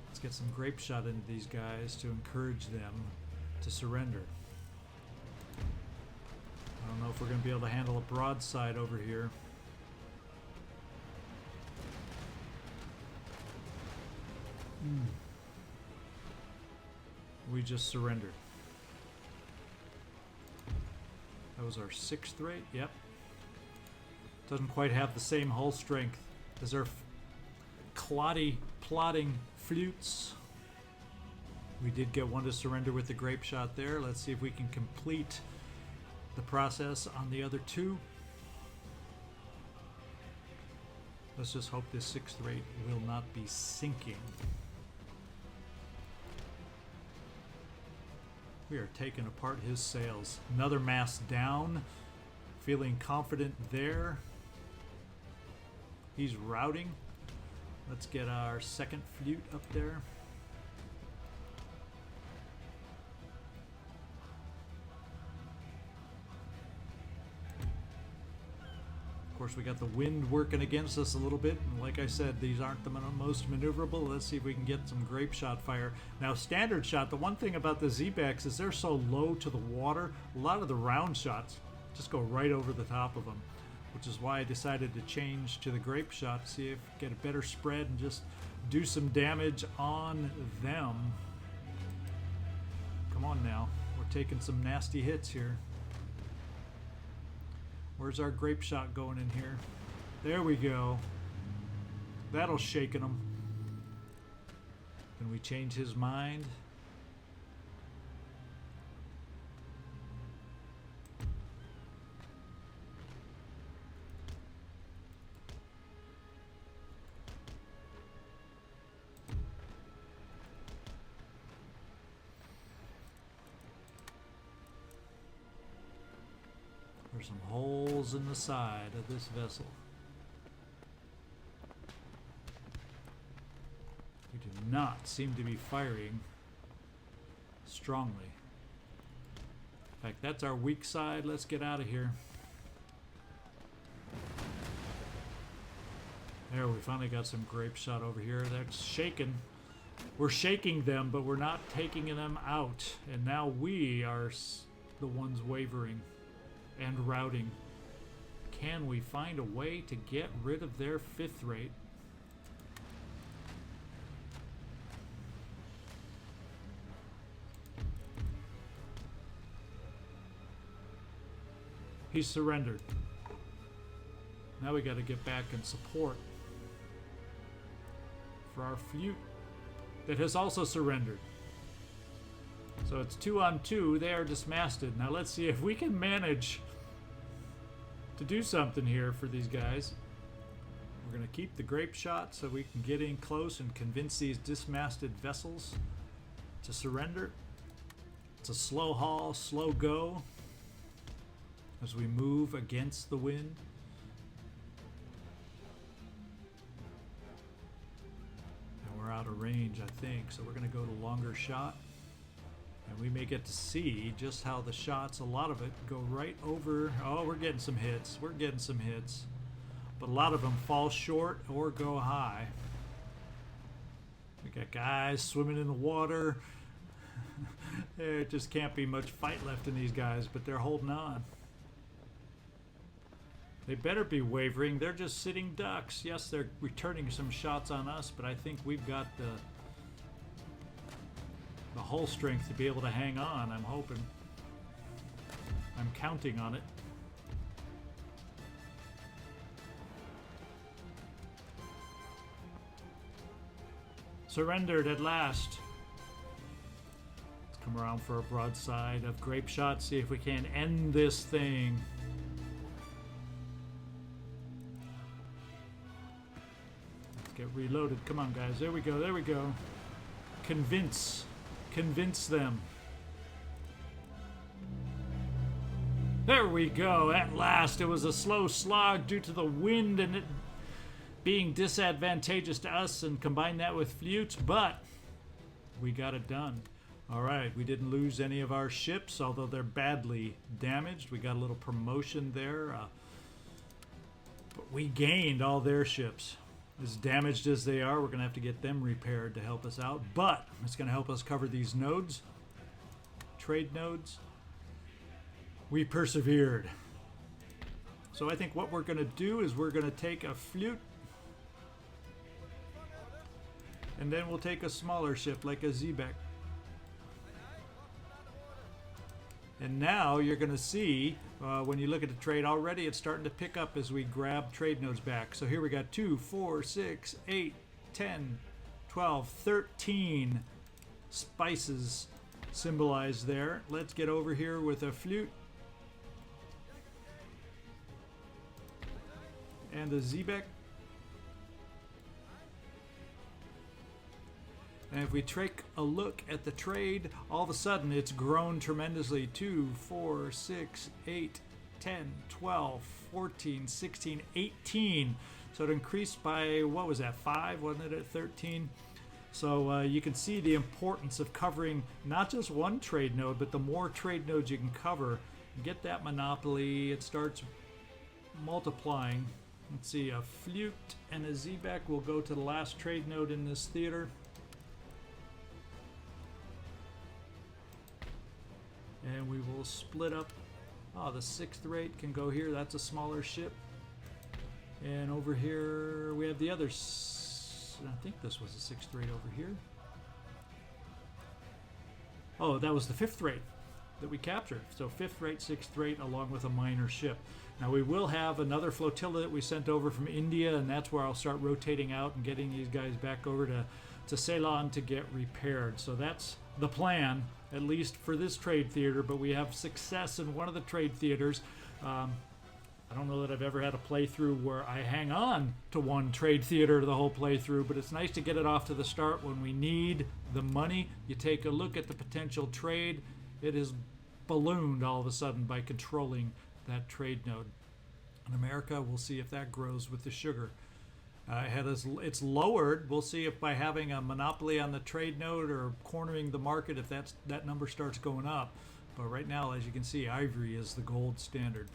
Let's get some grape shot into these guys to encourage them to surrender. I don't know if we're going to be able to handle a broadside over here. We just surrendered. That was our 6th rate. Yep. Doesn't quite have the same hull strength as our plodding flutes. We did get one to surrender with the grape shot there. Let's see if we can complete the process on the other 2. Let's just hope this 6th rate will not be sinking. We are taking apart his sails. Another mast down. Feeling confident there. He's routing. Let's get our 2nd flute up there. Of course, we got the wind working against us a little bit, and like I said, these aren't the most maneuverable. Let's see if we can get some grape shot fire. Now, standard shot, the one thing about the Xebecs is they're so low to the water, a lot of the round shots just go right over the top of them, which is why I decided to change to the grape shot to see if get a better spread and just do some damage on them. Come on now, we're taking some nasty hits here. Where's our grape shot going in here? There we go. That'll shaken him. Can we change his mind? There's some holes in the side of this vessel. We do not seem to be firing strongly. In fact, that's our weak side. Let's get out of here. There, we finally got some grape shot over here. That's shaking. We're shaking them, but we're not taking them out. And now we are the ones wavering and routing. Can we find a way to get rid of their 5th rate? He's surrendered. Now we got to get back and support for our fleet that has also surrendered. So it's 2 on 2. They are dismasted. Now let's see if we can manage to do something here for these guys. We're going to keep the grape shot so we can get in close and convince these dismasted vessels to surrender. It's a slow haul, slow go as we move against the wind. And we're out of range, I think, so we're going to go to longer shot. And we may get to see just how the shots, a lot of it, go right over. Oh, we're getting some hits. We're getting some hits. But a lot of them fall short or go high. We got guys swimming in the water. There just can't be much fight left in these guys, but they're holding on. They better be wavering. They're just sitting ducks. Yes, they're returning some shots on us, but I think we've got the hull strength to be able to hang on. I'm hoping. I'm counting on it. Surrendered at last. Let's come around for a broadside of grape shot, see if we can end this thing. Let's get reloaded. Come on, guys. There we go. There we go. Convince them. There we go. At last. It was a slow slog due to the wind and it being disadvantageous to us, and combine that with flutes, but we got it done. All right, we didn't lose any of our ships, although they're badly damaged. We got a little promotion there, but we gained all their ships. As damaged as they are, we're going to have to get them repaired to help us out, but it's going to help us cover these nodes, trade nodes. We persevered. So I think what we're going to do is we're going to take a flute, and then we'll take a smaller ship like a Zebek. And now you're going to see, when you look at the trade already, it's starting to pick up as we grab trade nodes back. So here we got 2, 4, 6, 8, 10, 12, 13 spices symbolized there. Let's get over here with a flute and a Zebek. And if we take a look at the trade, all of a sudden it's grown tremendously. 2, 4, 6, 8, 10, 12, 14, 16, 18. So it increased by, what was that, 5? Wasn't it at 13? So you can see the importance of covering not just one trade node, but the more trade nodes you can cover, get that monopoly, it starts multiplying. Let's see, a flute and a Zebek will go to the last trade node in this theater. And we will split up. Oh, the 6th rate can go here. That's a smaller ship. And over here we have the others. I think this was the 6th rate over here. Oh, that was the 5th rate that we captured. So 5th rate, 6th rate, along with a minor ship. Now we will have another flotilla that we sent over from India, and that's where I'll start rotating out and getting these guys back over to Ceylon to get repaired. So that's the plan, at least for this trade theater, but we have success in one of the trade theaters. I don't know that I've ever had a playthrough where I hang on to one trade theater the whole playthrough, but it's nice to get it off to the start when we need the money. You take a look at the potential trade, it is ballooned all of a sudden by controlling that trade node. In America, we'll see if that grows with the sugar. It's lowered. We'll see if by having a monopoly on the trade node or cornering the market, if that number starts going up. But right now, as you can see, ivory is the gold standard.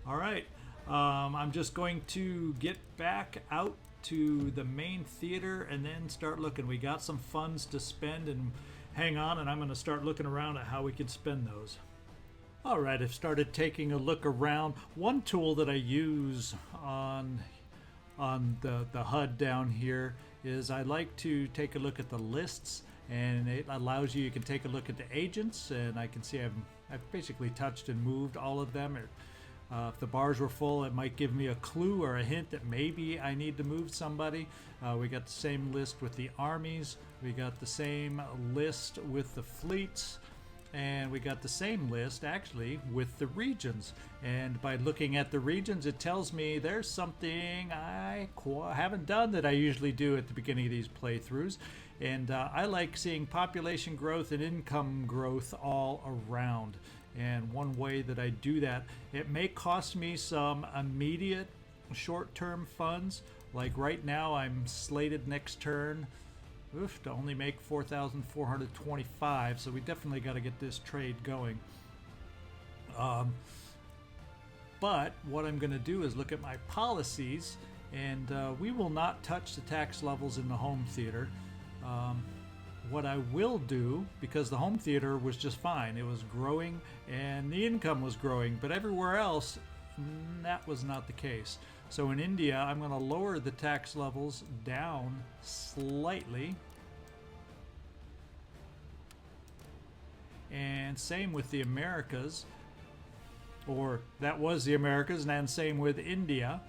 All right, I'm just going to get back out to the main theater and then start looking. We got some funds to spend, and hang on, and I'm going to start looking around at how we can spend those. All right, I've started taking a look around. One tool that I use on the HUD down here is I like to take a look at the lists, and it allows you can take a look at the agents, and I can see I'm I've basically touched and moved all of them. If the bars were full, it might give me a clue or a hint that maybe I need to move somebody. We got the same list with the armies. We got the same list with the fleets. And we got the same list, actually, with the regions. And by looking at the regions, it tells me there's something I haven't done that I usually do at the beginning of these playthroughs. And I like seeing population growth and income growth all around. And one way that I do that, it may cost me some immediate short-term funds. Like right now, I'm slated next turn to only make 4,425, so we definitely got to get this trade going. But what I'm going to do is look at my policies, and we will not touch the tax levels in the home theater. What I will do, because the home theater was just fine, it was growing and the income was growing, but everywhere else that was not the case. So in India, I'm going to lower the tax levels down slightly. And same with the Americas, or that was the Americas, and same with India.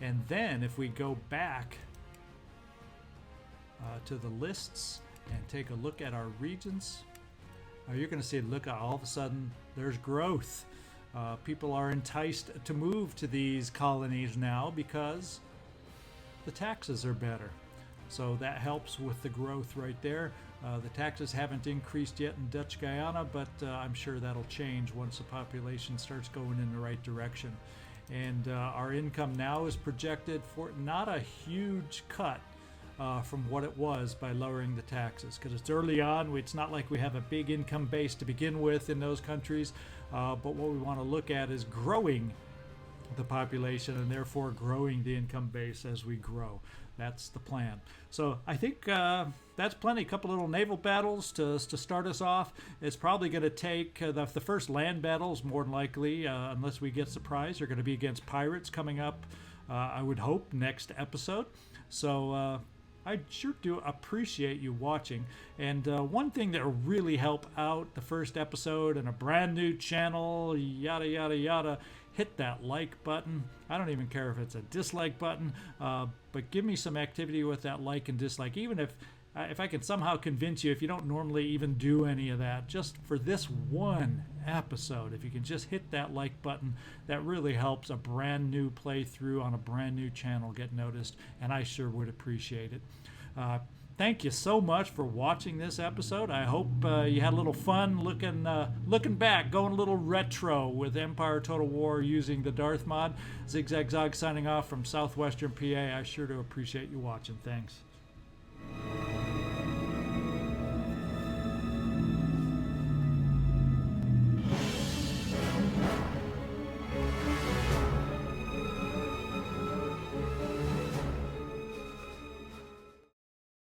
And then if we go back to the lists and take a look at our regions, you're going to see, look, all of a sudden there's growth. People are enticed to move to these colonies now because the taxes are better. So that helps with the growth right there. The taxes haven't increased yet in Dutch Guyana, but I'm sure that'll change once the population starts going in the right direction. And our income now is projected for not a huge cut from what it was by lowering the taxes, because it's early on. It's not like we have a big income base to begin with in those countries, but what we want to look at is growing the population and therefore growing the income base as we grow. That's the plan. So I think that's plenty. A couple little naval battles to start us off. It's probably going to take the first land battles, more than likely, unless we get surprised, are going to be against pirates coming up, I would hope, next episode. So I sure do appreciate you watching. And one thing that will really help out the first episode and a brand new channel, yada, yada, yada, hit that like button. I don't even care if it's a dislike button, but give me some activity with that like and dislike. Even if I can somehow convince you, if you don't normally even do any of that, just for this one episode, if you can just hit that like button, that really helps a brand new playthrough on a brand new channel get noticed, and I sure would appreciate it. Thank you so much for watching this episode. I hope you had a little fun looking back, going a little retro with Empire Total War using the Darthmod. ZigZagZog signing off from southwestern PA. I sure do appreciate you watching. Thanks.